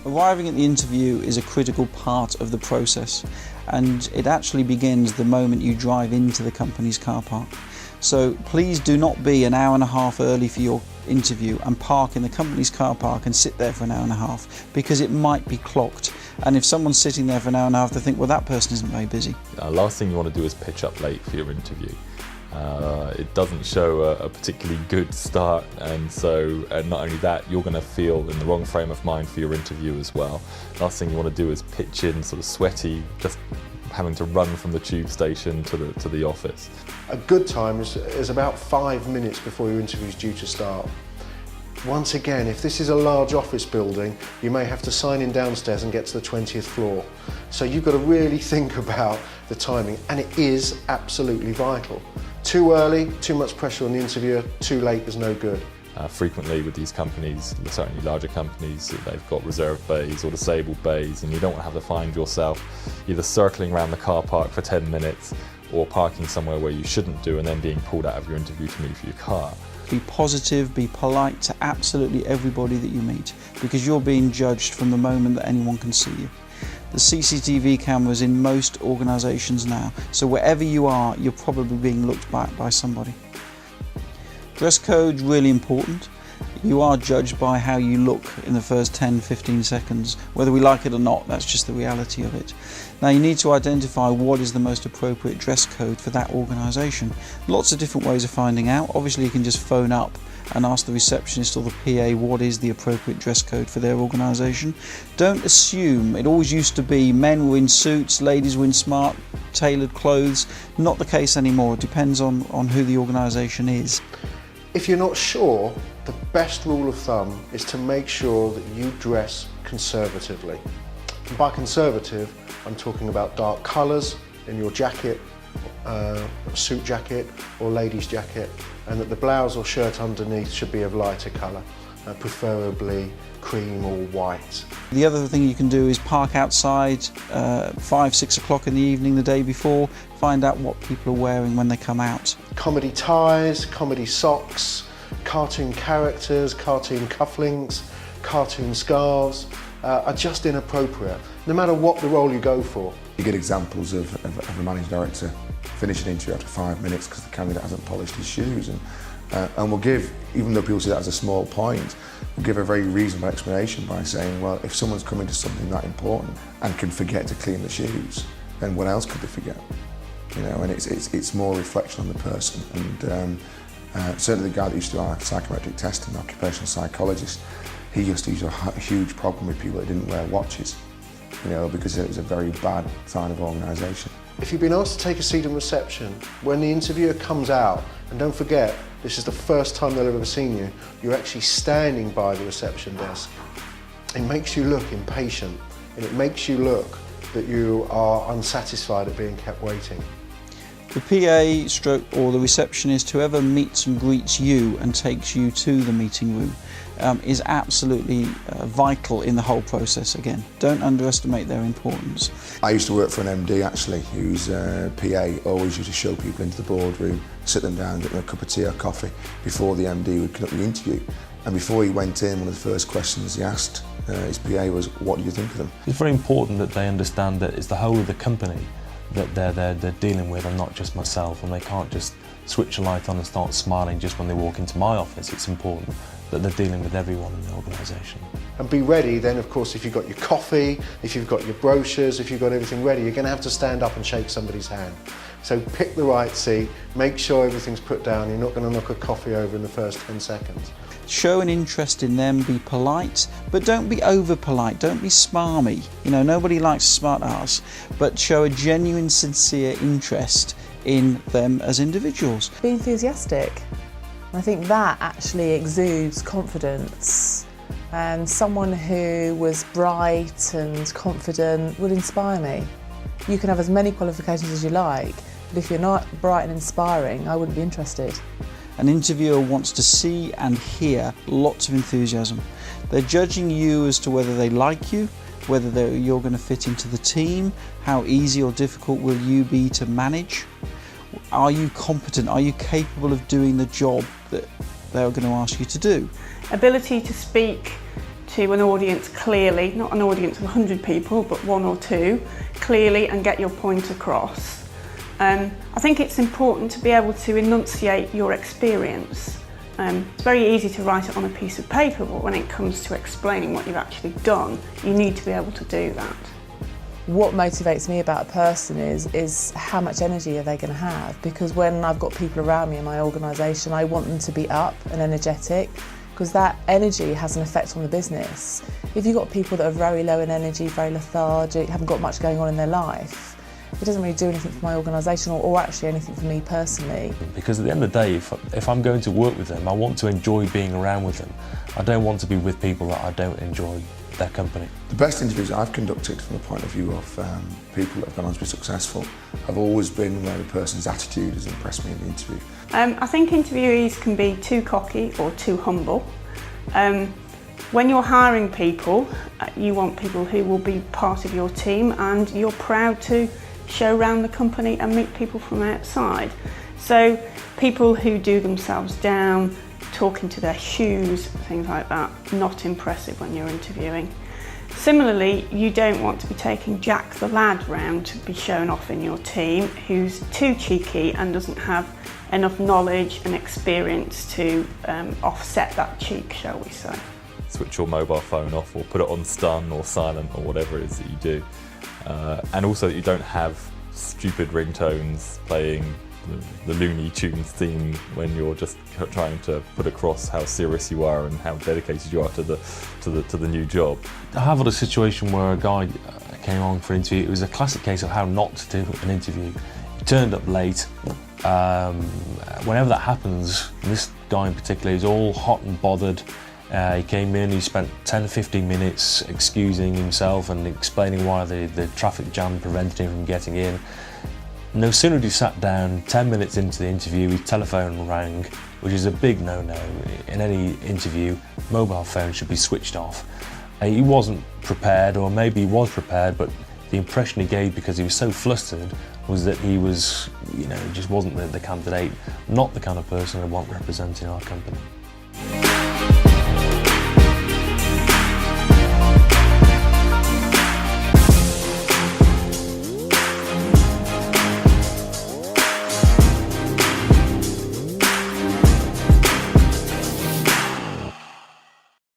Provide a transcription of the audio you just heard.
Arriving at the interview is a critical part of the process, and it actually begins the moment you drive into the company's car park. So please do not be an hour and a half early for your interview and park in the company's car park and sit there for an hour and a half, because it might be clocked. And if someone's sitting there for an hour and a half, they think, well, that person isn't very busy. Last thing you want to do is pitch up late for your interview. It doesn't show a particularly good start, and not only that, you're going to feel in the wrong frame of mind for your interview as well. Last thing you want to do is pitch in sort of sweaty, just having to run from the tube station to the office. A good time is about 5 minutes before your interview is due to start. Once again, if this is a large office building, you may have to sign in downstairs and get to the 20th floor. So you've got to really think about the timing, and it is absolutely vital. Too early, too much pressure on the interviewer; too late is no good. Frequently with these companies, certainly larger companies, they've got reserved bays or disabled bays, and you don't want to have to find yourself either circling around the car park for 10 minutes or parking somewhere where you shouldn't do and then being pulled out of your interview to move your car. Be positive, be polite to absolutely everybody that you meet, because you're being judged from the moment that anyone can see you. The CCTV cameras in most organisations now, so wherever you are, you're probably being looked at by somebody. Dress code's really important. You are judged by how you look in the first 10-15 seconds. Whether we like it or not, that's just the reality of it. Now you need to identify what is the most appropriate dress code for that organisation. Lots of different ways of finding out. Obviously you can just phone up and ask the receptionist or the PA what is the appropriate dress code for their organisation. Don't assume. It always used to be men were in suits, ladies were in smart, tailored clothes. Not the case anymore. It depends on who the organisation is. If you're not sure, the best rule of thumb is to make sure that you dress conservatively. And by conservative, I'm talking about dark colours in your jacket, suit jacket or ladies' jacket, and that the blouse or shirt underneath should be of lighter colour, preferably cream or white. The other thing you can do is park outside 5-6 o'clock in the evening the day before, find out what people are wearing when they come out. Comedy ties, comedy socks, cartoon characters, cartoon cufflinks, cartoon scarves are just inappropriate, no matter what the role you go for. You get examples of a managing director finishing an interview after 5 minutes because the candidate hasn't polished his shoes, and we'll give, even though people see that as a small point, we'll give a very reasonable explanation by saying, well, if someone's coming to something that important and can forget to clean the shoes, then what else could they forget? You know, and it's more reflection on the person. And certainly the guy that used to do our psychometric testing, the occupational psychologist, he used to have a huge problem with people that didn't wear watches, you know, because it was a very bad sign of organisation. If you've been asked to take a seat in reception, when the interviewer comes out, and don't forget, this is the first time they'll have ever seen you, you're actually standing by the reception desk. It makes you look impatient, and it makes you look that you are unsatisfied at being kept waiting. The PA stroke or the receptionist, whoever meets and greets you and takes you to the meeting room, is absolutely vital in the whole process. Again, don't underestimate their importance. I used to work for an MD actually, whose PA always used to show people into the boardroom, sit them down, get them a cup of tea or coffee before the MD would conduct the interview. And before he went in, one of the first questions he asked his PA was, what do you think of them? It's very important that they understand that it's the whole of the company that they're dealing with, and not just myself, and they can't just switch a light on and start smiling just when they walk into my office. It's important that they're dealing with everyone in the organisation. And be ready then, of course, if you've got your coffee, if you've got your brochures, if you've got everything ready, you're going to have to stand up and shake somebody's hand. So pick the right seat, make sure everything's put down, you're not going to knock a coffee over in the first 10 seconds. Show an interest in them, be polite, but don't be over polite, don't be smarmy. You know, nobody likes a smart ass, but show a genuine, sincere interest in them as individuals. Be enthusiastic. I think that actually exudes confidence. And someone who was bright and confident would inspire me. You can have as many qualifications as you like, but if you're not bright and inspiring, I wouldn't be interested. An interviewer wants to see and hear lots of enthusiasm. They're judging you as to whether they like you, whether you're going to fit into the team, how easy or difficult will you be to manage. are you competent? Are you capable of doing the job that they're going to ask you to do? Ability to speak to an audience clearly, not an audience of 100 people, but 1 or 2, clearly, and get your point across. I think it's important to be able to enunciate your experience. It's very easy to write it on a piece of paper, but when it comes to explaining what you've actually done, you need to be able to do that. What motivates me about a person is how much energy are they going to have, because when I've got people around me in my organisation, I want them to be up and energetic, because that energy has an effect on the business. If you've got people that are very low in energy, very lethargic, haven't got much going on in their life, it doesn't really do anything for my organisation or actually anything for me personally. Because at the end of the day, if I'm going to work with them, I want to enjoy being around with them. I don't want to be with people that I don't enjoy their company. The best interviews I've conducted from the point of view of people that have gone on to be successful have always been where the person's attitude has impressed me in the interview. I think interviewees can be too cocky or too humble. When you're hiring people, you want people who will be part of your team, and you're proud to show around the company and meet people from outside. So people who do themselves down, talk into their shoes, things like that, not impressive when you're interviewing. Similarly, you don't want to be taking Jack the lad round to be shown off in your team, who's too cheeky and doesn't have enough knowledge and experience to offset that cheek, shall we say. Switch your mobile phone off, or put it on stun or silent, or whatever it is that you do. And also that you don't have stupid ringtones playing the Looney Tunes theme when you're just trying to put across how serious you are and how dedicated you are to the new job. I have had a situation where a guy came on for an interview. It was a classic case of how not to do an interview. He turned up late. Whenever that happens, this guy in particular is all hot and bothered. He came in, he spent 10 to 15 minutes excusing himself and explaining why the traffic jam prevented him from getting in. No sooner had he sat down, 10 minutes into the interview, his telephone rang, which is a big no-no. In any interview, mobile phone should be switched off. He wasn't prepared, or maybe he was prepared, but the impression he gave, because he was so flustered, was that he was, just wasn't the candidate, not the kind of person I want representing our company.